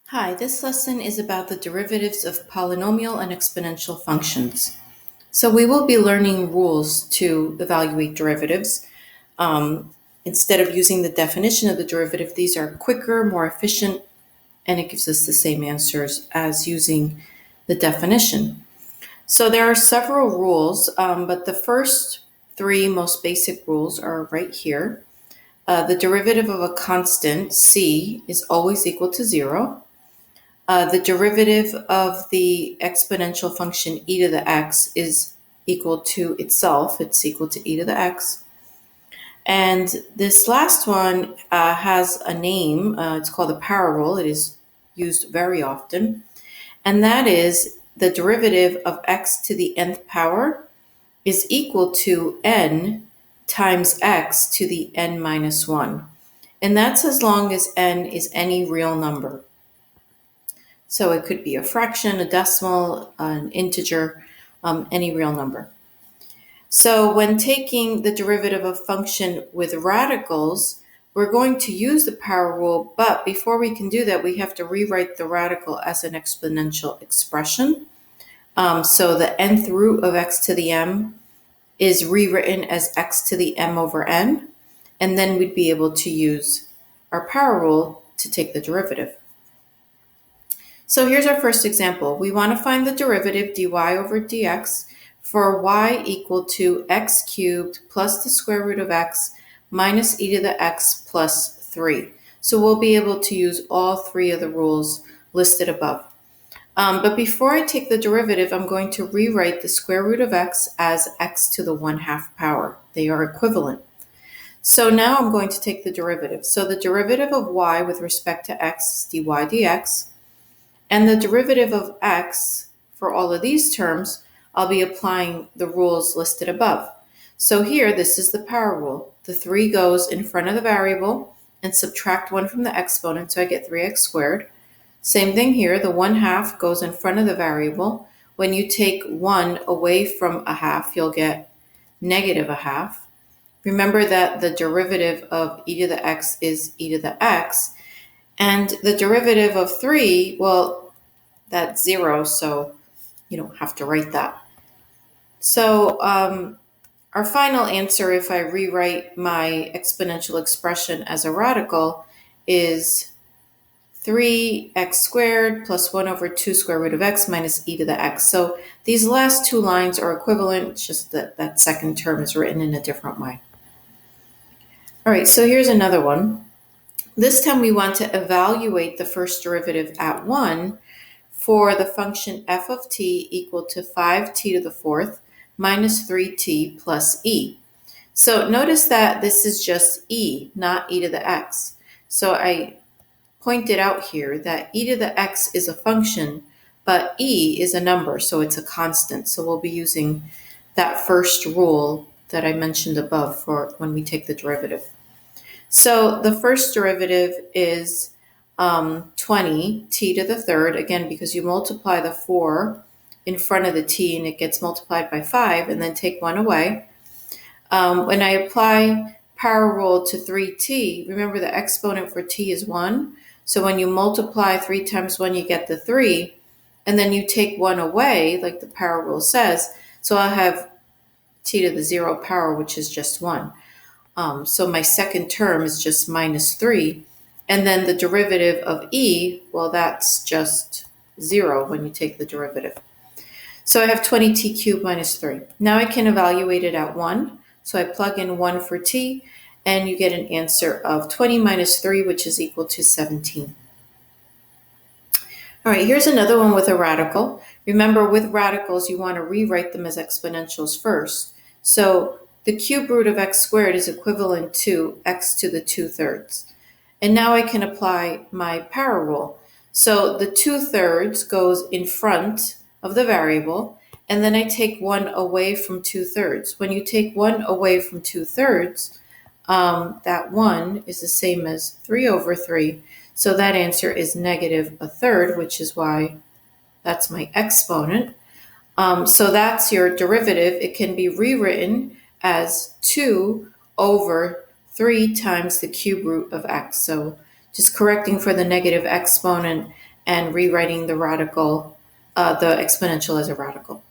Hi, this lesson is about the derivatives of polynomial and exponential functions. So we will be learning rules to evaluate derivatives. Instead of using the definition of the derivative, these are quicker, more efficient, and it gives us the same answers as using the definition. So there are several rules, but the first three most basic rules are right here. The derivative of a constant, c, is always equal to 0. The derivative of the exponential function e to the x is equal to itself. It's equal to e to the x. And this last one has a name. It's called the power rule. It is used very often. And that is the derivative of x to the nth power is equal to n times x to the n minus 1. And that's as long as n is any real number. So it could be a fraction, a decimal, an integer, any real number. So when taking the derivative of function with radicals, we're going to use the power rule, but before we can do that, we have to rewrite the radical as an exponential expression. So the nth root of x to the m is rewritten as x to the m over n, and then we'd be able to use our power rule to take the derivative. So here's our first example. We want to find the derivative dy over dx for y equal to x cubed plus the square root of x minus e to the x plus 3. So we'll be able to use all three of the rules listed above. But before I take the derivative, I'm going to rewrite the square root of x as x to the 1/2 power. They are equivalent. So now I'm going to take the derivative. So the derivative of y with respect to x is dy dx. And the derivative of x, for all of these terms, I'll be applying the rules listed above. So here, this is the power rule. The 3 goes in front of the variable and subtract 1 from the exponent, so I get 3x squared. Same thing here, the 1/2 goes in front of the variable. When you take 1 away from a half, you'll get negative a half. Remember that the derivative of e to the x is e to the x. And the derivative of 3, well, that's 0, so you don't have to write that. So our final answer, if I rewrite my exponential expression as a radical, is 3x squared plus 1 over 2 square root of x minus e to the x. So these last two lines are equivalent, it's just that that second term is written in a different way. All right, so here's another one. This time we want to evaluate the first derivative at 1 for the function f of t equal to 5t to the 4th minus 3t plus e. So notice that this is just e, not e to the x. So I pointed out here that e to the x is a function, but e is a number, so it's a constant. So we'll be using that first rule that I mentioned above for when we take the derivative. So the first derivative is 20 t to the 3rd, again, because you multiply the 4 in front of the t and it gets multiplied by 5 and then take 1 away. When I apply power rule to 3t, remember the exponent for t is 1. So when you multiply 3 times 1, you get the 3, and then you take 1 away, like the power rule says. So I'll have t to the 0 power, which is just 1. So my second term is just minus 3. And then the derivative of e, well, that's just 0 when you take the derivative. So I have 20t cubed minus 3. Now I can evaluate it at 1. So I plug in 1 for t, and you get an answer of 20 minus 3, which is equal to 17. All right, here's another one with a radical. Remember, with radicals, you want to rewrite them as exponentials first. So the cube root of x squared is equivalent to x to the 2/3. And now I can apply my power rule. So the 2/3 goes in front of the variable, and then I take 1 away from 2/3. When you take 1 away from 2/3, that 1 is the same as 3 over 3. So that answer is negative a third, which is why that's my exponent. So that's your derivative. It can be rewritten as 2 over 3 times the cube root of x. So just correcting for the negative exponent and rewriting the exponential as a radical.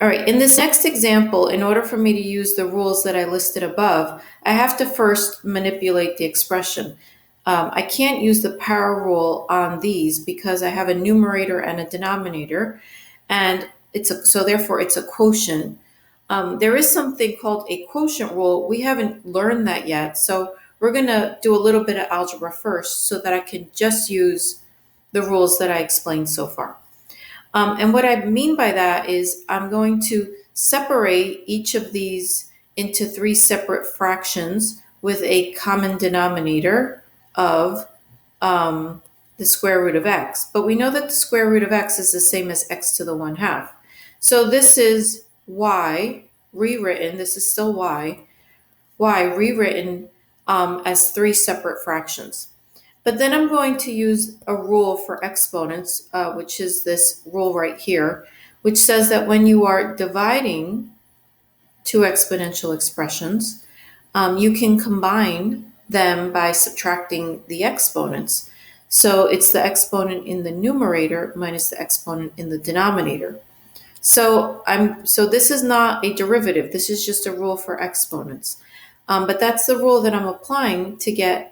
All right, in this next example, in order for me to use the rules that I listed above, I have to first manipulate the expression. I can't use the power rule on these because I have a numerator and a denominator, and therefore it's a quotient. There is something called a quotient rule. We haven't learned that yet, so we're going to do a little bit of algebra first so that I can just use the rules that I explained so far. And what I mean by that is I'm going to separate each of these into three separate fractions with a common denominator of the square root of x. But we know that the square root of x is the same as x to the 1/2. So this is y rewritten, this is still y rewritten as three separate fractions. But then I'm going to use a rule for exponents, which is this rule right here, which says that when you are dividing two exponential expressions, you can combine them by subtracting the exponents. So it's the exponent in the numerator minus the exponent in the denominator. So this is not a derivative. This is just a rule for exponents. But that's the rule that I'm applying to get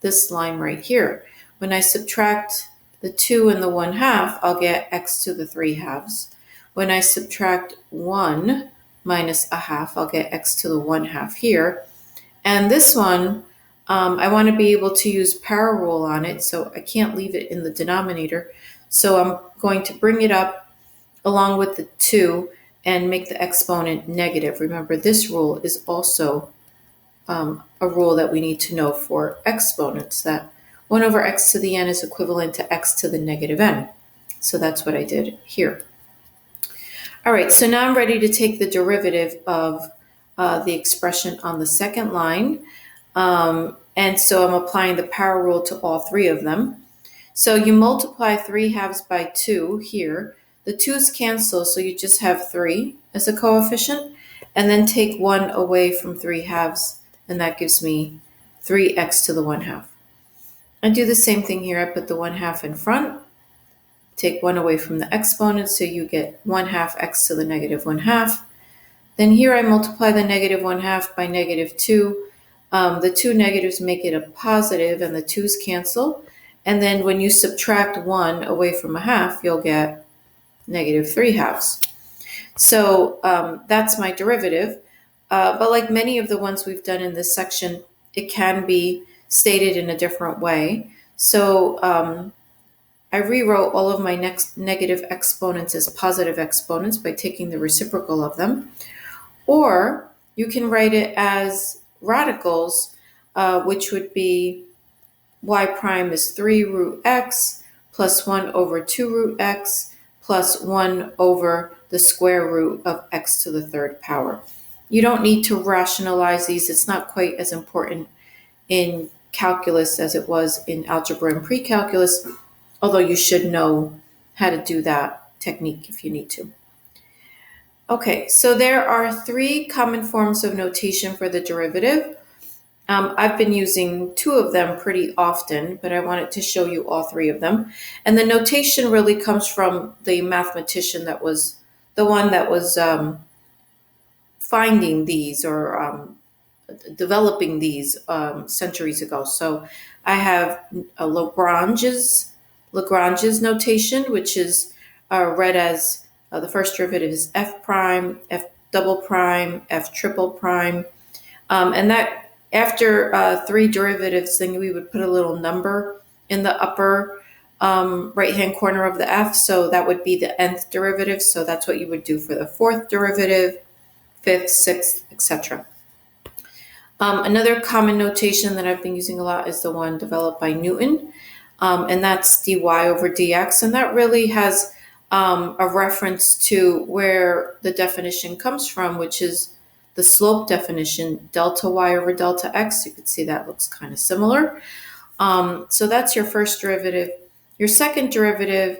this line right here. When I subtract the 2 and the 1/2, I'll get x to the 3/2. When I subtract 1 minus 1/2, I'll get x to the 1/2 here. And this one, I want to be able to use power rule on it, so I can't leave it in the denominator. So I'm going to bring it up along with the 2 and make the exponent negative. Remember, this rule is also a rule that we need to know for exponents, that 1 over x to the n is equivalent to x to the negative n. So that's what I did here. All right, so now I'm ready to take the derivative of the expression on the second line. And so I'm applying the power rule to all three of them. So you multiply 3/2 by 2 here. The 2's cancel, so you just have 3 as a coefficient, and then take 1 away from 3/2, and that gives me 3x to the 1/2. I do the same thing here. I put the 1/2 in front, take 1 away from the exponent, so you get 1/2 x to the negative 1/2. Then here I multiply the negative 1/2 by negative 2. The two negatives make it a positive, and the 2's cancel. And then when you subtract 1 away from 1/2, you'll get negative 3/2. So that's my derivative. But like many of the ones we've done in this section, it can be stated in a different way. So I rewrote all of my next negative exponents as positive exponents by taking the reciprocal of them. Or you can write it as radicals, which would be y prime is 3 root x plus 1 over 2 root x plus 1 over the square root of x to the third power. You don't need to rationalize these. It's not quite as important in calculus as it was in algebra and pre-calculus, although you should know how to do that technique if you need to. Okay, so there are three common forms of notation for the derivative. I've been using two of them pretty often, but I wanted to show you all three of them. And the notation really comes from the mathematician that was the one that was finding these or developing these centuries ago. So I have Lagrange's notation, which is read as the first derivative is f prime, f double prime, f triple prime. And that after three derivatives, then we would put a little number in the upper right-hand corner of the f. So that would be the nth derivative. So that's what you would do for the fourth derivative, fifth, sixth, etc. Another common notation that I've been using a lot is the one developed by Newton, and that's dy over dx. And that really has a reference to where the definition comes from, which is the slope definition, delta y over delta x. You can see that looks kind of similar. So that's your first derivative. Your second derivative,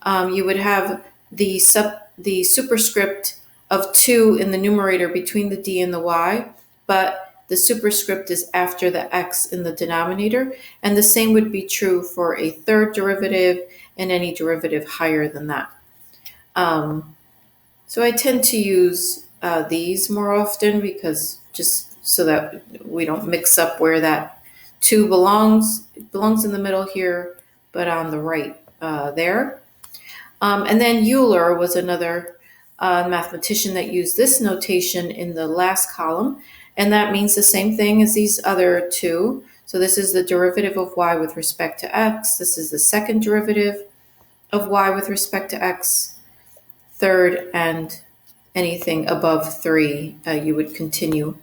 you would have the superscript of 2 in the numerator between the d and the y, but the superscript is after the x in the denominator, and the same would be true for a third derivative and any derivative higher than that. So I tend to use these more often because just so that we don't mix up where that 2 belongs. It belongs in the middle here, but on the right there. And then Euler was another mathematician that used this notation in the last column, and that means the same thing as these other two. So this is the derivative of y with respect to x. This is the second derivative of y with respect to x. Third, and anything above 3, you would continue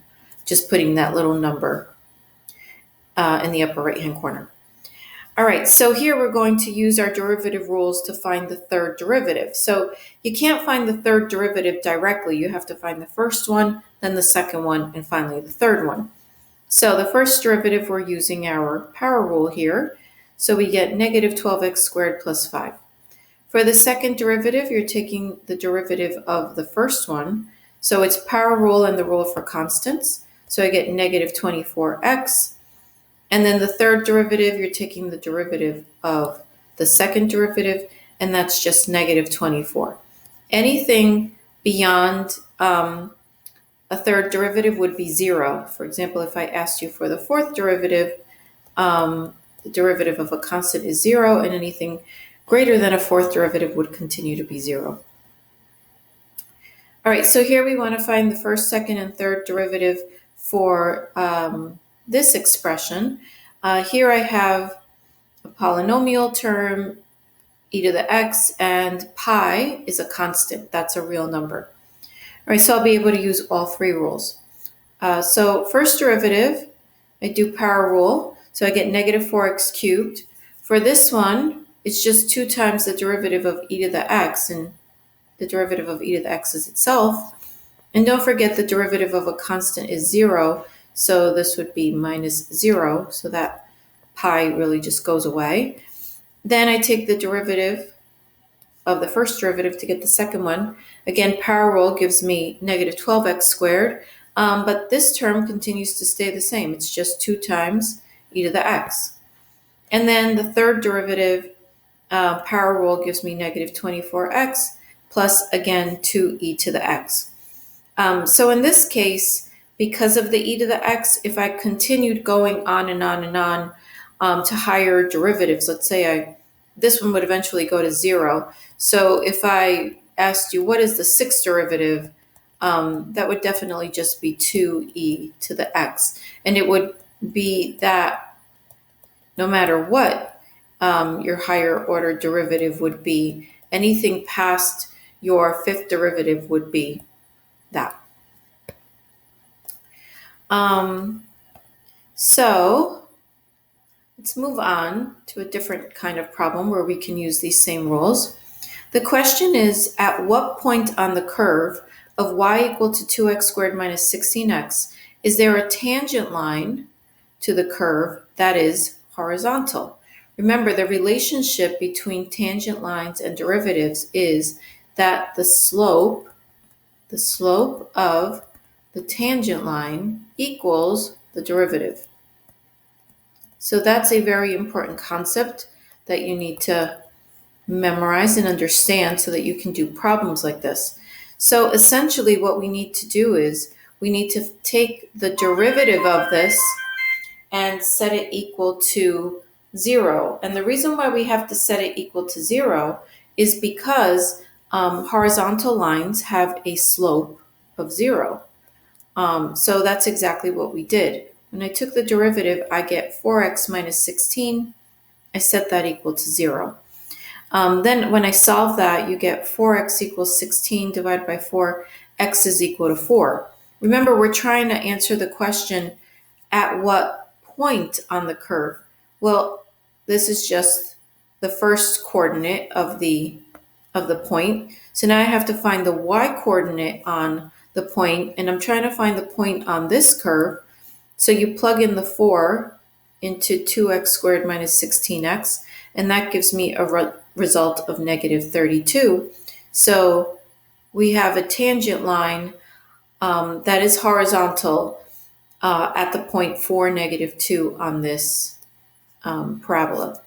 just putting that little number in the upper right-hand corner. All right, so here we're going to use our derivative rules to find the third derivative. So you can't find the third derivative directly. You have to find the first one, then the second one, and finally the third one. So the first derivative, we're using our power rule here. So we get negative 12x squared plus 5. For the second derivative, you're taking the derivative of the first one. So it's power rule and the rule for constants. So I get negative 24x. And then the third derivative, you're taking the derivative of the second derivative, and that's just negative 24. Anything beyond a third derivative would be 0. For example, if I asked you for the fourth derivative, the derivative of a constant is 0, and anything greater than a fourth derivative would continue to be 0. All right, so here we want to find the first, second, and third derivative for this expression. Here I have a polynomial term, e to the x, and pi is a constant. That's a real number. All right, so I'll be able to use all three rules. So first derivative, I do power rule. So I get negative 4x cubed. For this one, it's just 2 times the derivative of e to the x, and the derivative of e to the x is itself. And don't forget the derivative of a constant is 0, so this would be minus 0, so that pi really just goes away. Then I take the derivative of the first derivative to get the second one. Again, power rule gives me negative 12x squared, but this term continues to stay the same. It's just 2 times e to the x. And then the third derivative, power rule gives me negative 24x plus, again, 2e to the x. So in this case, because of the e to the x, if I continued going on and on and on to higher derivatives, let's say this one would eventually go to 0. So if I asked you, what is the sixth derivative? That would definitely just be 2e to the x. And it would be that no matter what your higher order derivative would be, anything past your fifth derivative would be that. So let's move on to a different kind of problem where we can use these same rules. The question is, at what point on the curve of y equal to 2x squared minus 16x is there a tangent line to the curve that is horizontal? Remember, the relationship between tangent lines and derivatives is that the slope of the tangent line equals the derivative. So that's a very important concept that you need to memorize and understand so that you can do problems like this. So essentially what we need to do is we need to take the derivative of this and set it equal to 0. And the reason why we have to set it equal to 0 is because horizontal lines have a slope of 0. So that's exactly what we did. When I took the derivative, I get 4x minus 16. I set that equal to 0. Then when I solve that, you get 4x equals 16 divided by 4, x is equal to 4. Remember, we're trying to answer the question, at what point on the curve? Well, this is just the first coordinate of the point. So now I have to find the y-coordinate on the point, and I'm trying to find the point on this curve. So you plug in the 4 into 2x squared minus 16x, and that gives me a result of negative 32. So we have a tangent line that is horizontal at the point 4, -2 on this parabola.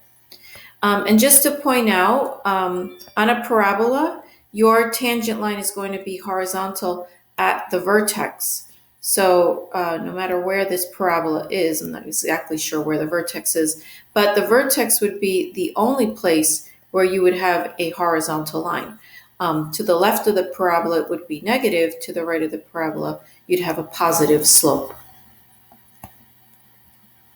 And just to point out, on a parabola, your tangent line is going to be horizontal at the vertex. So no matter where this parabola is, I'm not exactly sure where the vertex is, but the vertex would be the only place where you would have a horizontal line. To the left of the parabola, it would be negative. To the right of the parabola, you'd have a positive slope.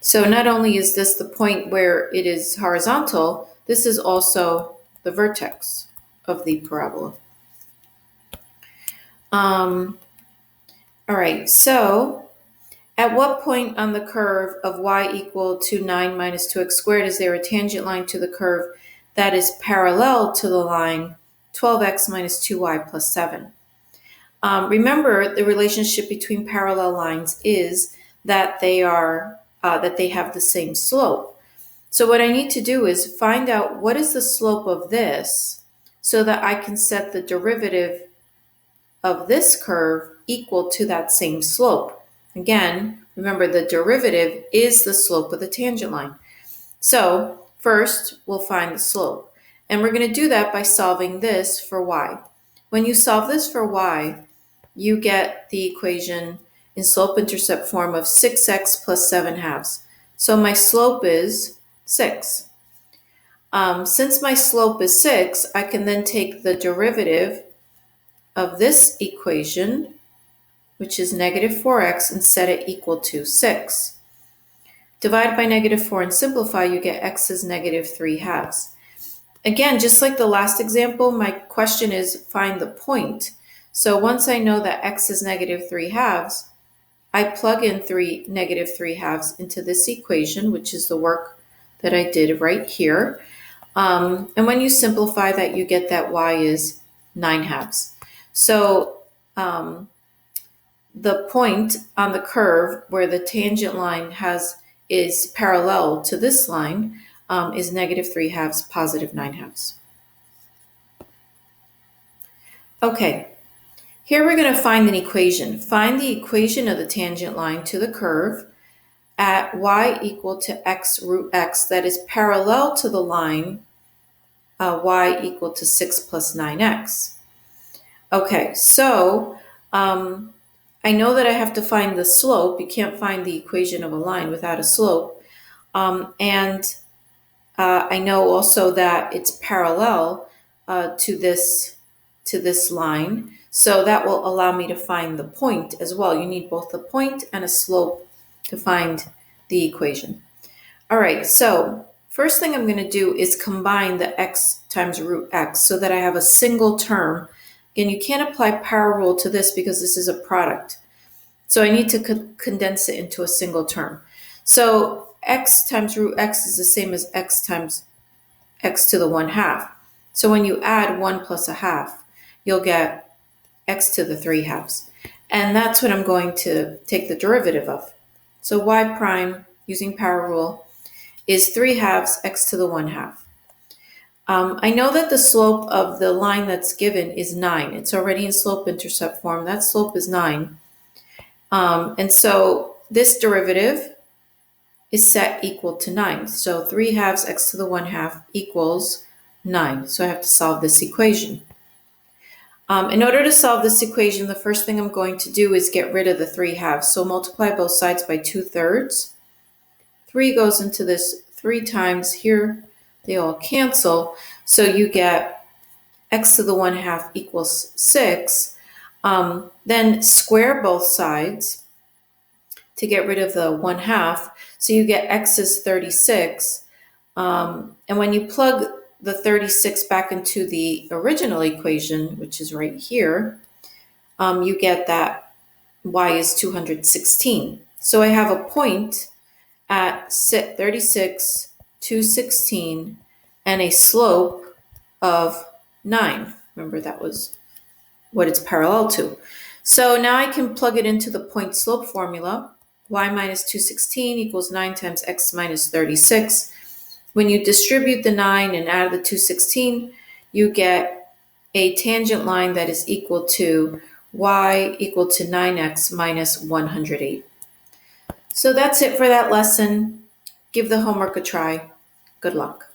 So not only is this the point where it is horizontal, this is also the vertex of the parabola. All right, so at what point on the curve of y equal to 9 minus 2x squared is there a tangent line to the curve that is parallel to the line 12x minus 2y plus 7? Remember, the relationship between parallel lines is that they have the same slope. So what I need to do is find out what is the slope of this so that I can set the derivative of this curve equal to that same slope. Again, remember the derivative is the slope of the tangent line. So first we'll find the slope. And we're going to do that by solving this for y. When you solve this for y, you get the equation in slope-intercept form of 6x plus 7 halves. So my slope is 6. Since my slope is 6, I can then take the derivative of this equation, which is -4x, and set it equal to 6. Divide by -4 and simplify, you get x is -3 halves. Again, just like the last example, my question is find the point. So once I know that x is -3 halves, I plug in -3 halves into this equation, which is the work that I did right here. And when you simplify that, you get that y is 9 halves. So the point on the curve where the tangent line is parallel to this line is -3 halves, positive 9 halves. Okay, here we're going to find an equation. Find the equation of the tangent line to the curve at y equal to x root x that is parallel to the line y equal to 6 plus 9x. Okay, so I know that I have to find the slope. You can't find the equation of a line without a slope. And I know also that it's parallel to this line. So that will allow me to find the point as well. You need both a point and a slope to find the equation. All right, so first thing I'm going to do is combine the x times root x so that I have a single term. Again, you can't apply power rule to this because this is a product. So I need to condense it into a single term. So x times root x is the same as x times x to the 1/2. So when you add 1 plus a half, you'll get x to the 3 halves. And that's what I'm going to take the derivative of. So y prime, using power rule, is 3 halves x to the 1/2. I know that the slope of the line that's given is 9. It's already in slope-intercept form. That slope is 9. And so this derivative is set equal to 9. So 3 halves x to the 1/2 equals 9. So I have to solve this equation. In order to solve this equation, the first thing I'm going to do is get rid of the 3 halves. So multiply both sides by 2/3. 3 goes into this 3 times. Here, they all cancel. So you get x to the 1/2 equals 6. Then square both sides to get rid of the 1/2. So you get x is 36. And when you plug the 36 back into the original equation, which is right here, you get that y is 216. So I have a point at 36, 216, and a slope of 9. Remember, that was what it's parallel to. So now I can plug it into the point slope formula. Y minus 216 equals 9 times x minus 36. When you distribute the 9 and add the 216, you get a tangent line that is equal to y equal to 9x minus 108. So that's it for that lesson. Give the homework a try. Good luck.